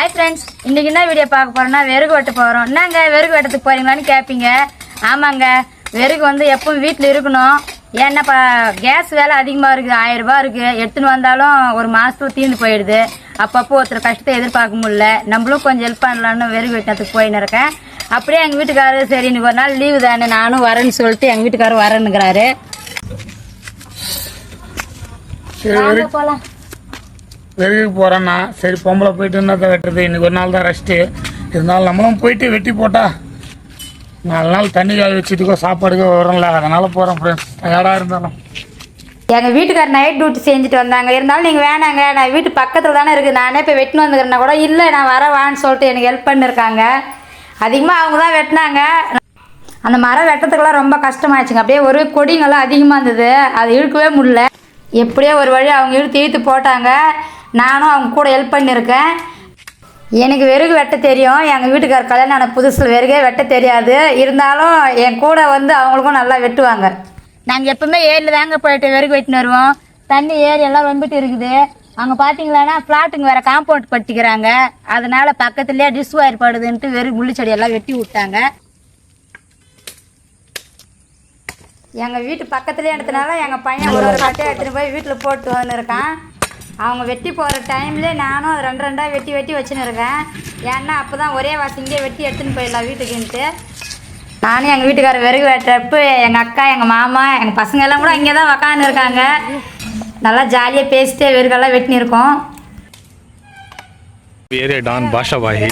Hi friends, இன்றைக்கி என்ன video பார்க்க போகிறோன்னா வெறுகு வெட்ட போகிறோம். என்னங்க வெறுகு வெட்டத்துக்கு போகிறீங்களான்னு கேட்பீங்க. ஆமாங்க, வெறுகு வந்து எப்பவும் வீட்டில் இருக்கணும். ஏன்னா கேஸ் வேலை அதிகமாக இருக்குது, 1000 ரூபா இருக்குது. எடுத்துன்னு வந்தாலும் ஒரு மாதத்துல தீர்ந்து போயிடுது. அப்பப்போ ஒருத்தர் கஷ்டத்தை எதிர்பார்க்க முடியல. நம்மளும் கொஞ்சம் ஹெல்ப் பண்ணலான்னு வெறுகு வெட்டத்துக்கு போயின்னு இருக்கேன். அப்படியே எங்கள் வீட்டுக்காரரு சரி இன்னைக்கு ஒரு நாள் லீவு தானே நானும் வரேன்னு சொல்லிட்டு எங்கள் வீட்டுக்காரர் வரேன்னுங்கிறாரு. போகலாம். வெறுக்கு போகிறேன்னா சரி பொம்பளை போயிட்டு என்னத்தை வெட்டுறது, இன்றைக்கி ஒரு நாள் தான் ரெஸ்ட்டு. இருந்தாலும் நம்மளும் போயிட்டு வெட்டி போட்டா 4 நாள் தண்ணி காய வச்சுட்டுக்கோ சாப்பாடுக்கோ வரும்ல, அதனால் போகிறோம் ஃப்ரெண்ட்ஸ். டயர்டாக இருந்தாலும் எங்கள் வீட்டுக்கார் நைட் டியூட்டி செஞ்சுட்டு வந்தாங்க. இருந்தாலும் நீங்கள் வேணாங்க, நான் வீட்டு பக்கத்தில் தானே இருக்குது, நானே போய் வெட்டின்னு வந்துக்கிறேன்னா கூட இல்லை நான் வரவான்னு சொல்லிட்டு எனக்கு ஹெல்ப் பண்ணியிருக்காங்க. அதிகமாக அவங்க தான் வெட்டினாங்க. அந்த மரம் வெட்டுறதுக்கெல்லாம் ரொம்ப கஷ்டமாயிடுச்சுங்க. அப்படியே ஒரு கொடிங்கெல்லாம் அதிகமாக இருந்தது, அதை இழுக்கவே முடியல. எப்படியோ ஒரு வழி அவங்க இழுத்து போட்டாங்க. நானும் அவங்க கூட ஹெல்ப் பண்ணியிருக்கேன். எனக்கு வெறுகு வெட்ட தெரியும். எங்கள் வீட்டுக்கார கல்யாணம் ஆன புதுசில் வெறுகே வெட்ட தெரியாது. இருந்தாலும் என் கூட வந்து அவங்களுக்கும் நல்லா வெட்டுவாங்க. நாங்கள் எப்பவுமே ஏரியில் தாங்க போயிட்டு வெறுகு வெட்டின்னு வருவோம். தண்ணி ஏரியெல்லாம் வந்துட்டு இருக்குது. அங்கே பார்த்தீங்களான்னா ஃப்ளாட்டுங்க வேறு காம்பவுண்ட் கட்டிக்கிறாங்க. அதனால் பக்கத்துலேயே டிஷ் ஒயர் படுதுன்ட்டு வெறும் முள்ளு செடியெல்லாம் வெட்டி விட்டாங்க. எங்கள் வீட்டு பக்கத்துலேயே எடுத்தனால எங்கள் பையன் ஒரு கட்டையை எடுத்துகிட்டு போய் வீட்டில் போட்டு வந்துருக்கான். அவங்க வெட்டி போகிற டைம்லேயே நானும் அது 2 வெட்டி வச்சுன்னு இருக்கேன். ஏன்னா அப்போ தான் ஒரே வாசிங்கே வெட்டி எடுத்துன்னு போயிடலாம் வீட்டுக்குன்ட்டு. நானும் எங்கள் வீட்டுக்காரர் வெறுகு வெட்டுறப்ப எங்கள் அக்கா, எங்கள் மாமா, எங்கள் பசங்க எல்லாம் கூட இங்கே தான் உக்காந்து இருக்காங்க. நல்லா ஜாலியாக பேசிட்டே வெறுகெல்லாம் வெட்டின்னு இருக்கோம். ஏரியா டான் பாஷா பாய்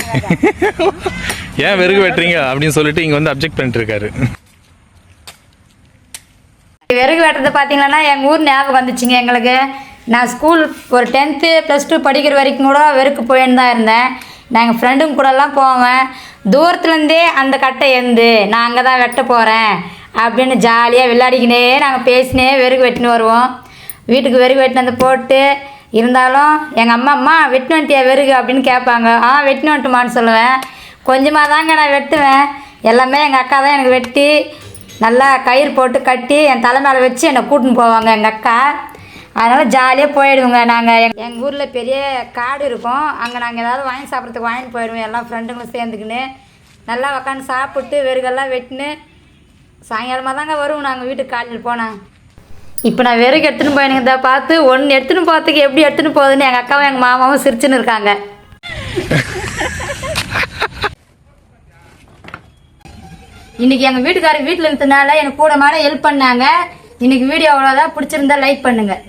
ஏன் வெறுகு வெட்டுறீங்க அப்படின்னு சொல்லிட்டு இங்கே வந்து அப்ஜெக்ட் பண்ணிட்டு இருக்காரு. வெறுகு வெட்டுறது பார்த்தீங்கன்னா எங்கள் ஊர் ஞாபகம் வந்துச்சுங்க எங்களுக்கு. நான் ஸ்கூல் ஒரு 10th +2 படிக்கிற வரைக்கும் கூட வெறுக்கு போயின்னு தான் இருந்தேன். நான் எங்கள் ஃப்ரெண்டுங்க கூடலாம் போவேன். தூரத்துலேருந்தே அந்த கட்டை எந்து நான் அங்கே தான் வெட்ட போகிறேன் அப்படின்னு ஜாலியாக விளையாடிக்கினே நாங்கள் பேசினே வெறுகு வெட்டின்னு வருவோம். வீட்டுக்கு வெறுகு வெட்டினு வந்து போட்டு இருந்தாலும் எங்கள் அம்மா வெட்டினு வந்துட்டியா வெறுகு அப்படின்னு கேட்பாங்க. வெட்டினு வந்துட்டுமான்னு சொல்லுவேன். கொஞ்சமாக தாங்க நான் வெட்டுவேன். எல்லாமே எங்கள் அக்கா தான் எனக்கு வெட்டி நல்லா கயிறு போட்டு கட்டி என் தலை மேலே வச்சு என்னை கூட்டின்னு போவாங்க எங்கள் அக்கா. அதனால் ஜாலியாக போயிடுவோங்க. நாங்கள் எங்கள் ஊரில் பெரிய காடு இருக்கும். அங்கே நாங்கள் ஏதாவது வாங்கி சாப்பிட்றதுக்கு வாங்கிட்டு போயிடுவோம். எல்லாம் ஃப்ரெண்டுங்களும் சேர்ந்துக்கின்னு நல்லா உக்காந்து சாப்பிட்டு வெறுகெல்லாம் வெட்டின்னு சாயங்காலமாக தாங்க வருவோம் நாங்கள் வீட்டுக்கு காலையில் போனேன். இப்போ நான் வெறுகு எடுத்துன்னு போயினுங்க பார்த்து ஒன்று எடுத்துன்னு போகிறதுக்கு எப்படி எடுத்துன்னு போகுதுன்னு எங்கள் அக்காவும் எங்கள் மாமாவும் சிரிச்சுன்னு இருக்காங்க. இன்றைக்கி எங்கள் வீட்டுக்காரர் வீட்டில் இருந்ததுனால எனக்கு கூட மாட ஹெல்ப் பண்ணாங்க. இன்றைக்கி வீடியோ அவ்வளோதான். பிடிச்சிருந்தா லைக் பண்ணுங்கள்.